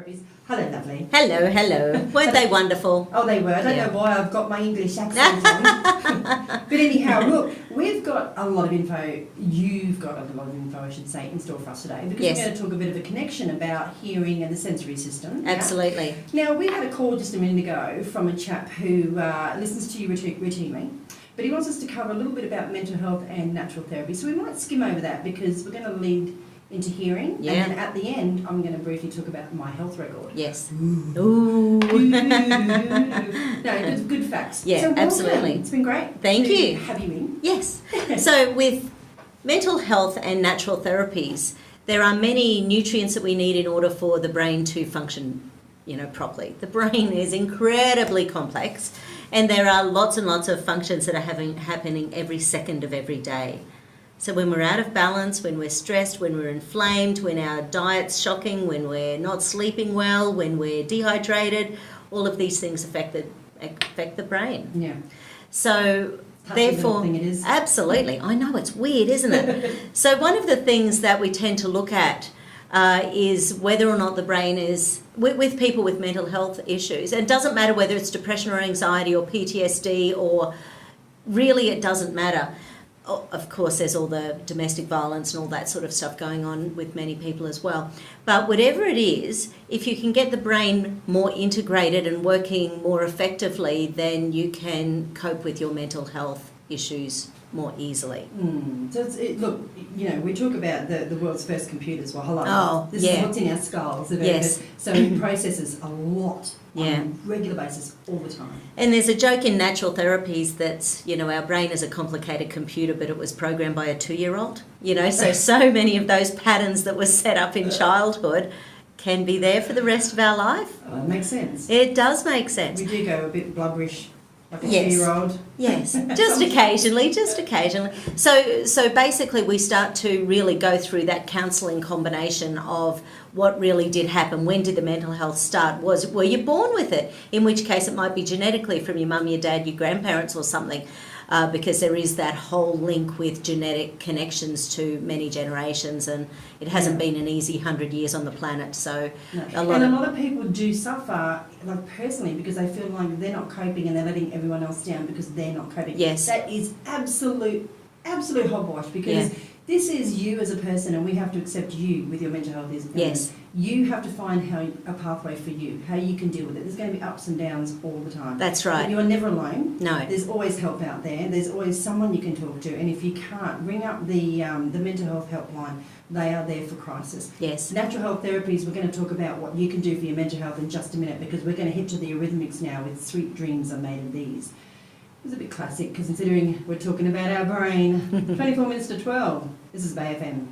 Therapies. Hello, lovely. Hello, hello. Weren't they wonderful? Oh, they were. I don't know why I've got my English accent on. But anyhow, look, we've got a lot of info. You've got a lot of info, I should say, in store for us today. Because we're going to talk a bit of a connection about hearing and the sensory system. Absolutely. Yeah? Now, we had a call just a minute ago from a chap who listens to you routinely. But he wants us to cover a little bit about mental health and natural therapy. So we might skim over that because we're going to lead into hearing. Yeah. And then at the end, I'm going to briefly talk about my health record. Yes. Ooh. No, good facts. Yeah, so absolutely. It's been great. Thank you. Have you in? Yes. So with mental health and natural therapies, there are many nutrients that we need in order for the brain to function, properly. The brain is incredibly complex, and there are lots and lots of functions that are happening every second of every day. So when we're out of balance, when we're stressed, when we're inflamed, when our diet's shocking, when we're not sleeping well, when we're dehydrated, all of these things affect the brain. Yeah. So Touchy therefore, thing it is. Absolutely. I know, it's weird, isn't it? So one of the things that we tend to look at is whether or not the brain is, with people with mental health issues, and it doesn't matter whether it's depression or anxiety or PTSD or really it doesn't matter. Of course, there's all the domestic violence and all that sort of stuff going on with many people as well. But whatever it is, if you can get the brain more integrated and working more effectively, then you can cope with your mental health issues more easily. So look, we talk about the world's first computers. Well, hello. Oh, this yeah. is what's in our skulls. Yes. So it processes a lot on Yeah. a regular basis all the time. And there's a joke in natural therapies that, our brain is a complicated computer, but it was programmed by a 2-year-old. So many of those patterns that were set up in childhood can be there for the rest of our life. Oh, it makes sense. It does make sense. We do go a bit blubberish, like a Yes. 2-year-old. Yes, just occasionally. So basically we start to really go through that counselling combination of what really did happen. When did the mental health start? Were you born with it? In which case it might be genetically from your mum, your dad, your grandparents or something, because there is that whole link with genetic connections to many generations, and it hasn't been an easy 100 years on the planet. So No. a lot of people do suffer, like personally, because they feel like they're not coping and they're letting everyone else down because they're not coping. Yes. That is absolute hogwash, because this is you as a person, and we have to accept you with your mental health illness. Yes. You have to find a pathway for you, how you can deal with it. There's going to be ups and downs all the time. That's right. But you are never alone. No. There's always help out there. There's always someone you can talk to, and if you can't, ring up the mental health helpline. They are there for crisis. Yes. Natural Health Therapies, we're going to talk about what you can do for your mental health in just a minute, because we're going to hit to the arrhythmics now with Sweet Dreams Are Made of These. It's a bit classic, considering we're talking about our brain. 24 minutes to 12. This is Bay FM.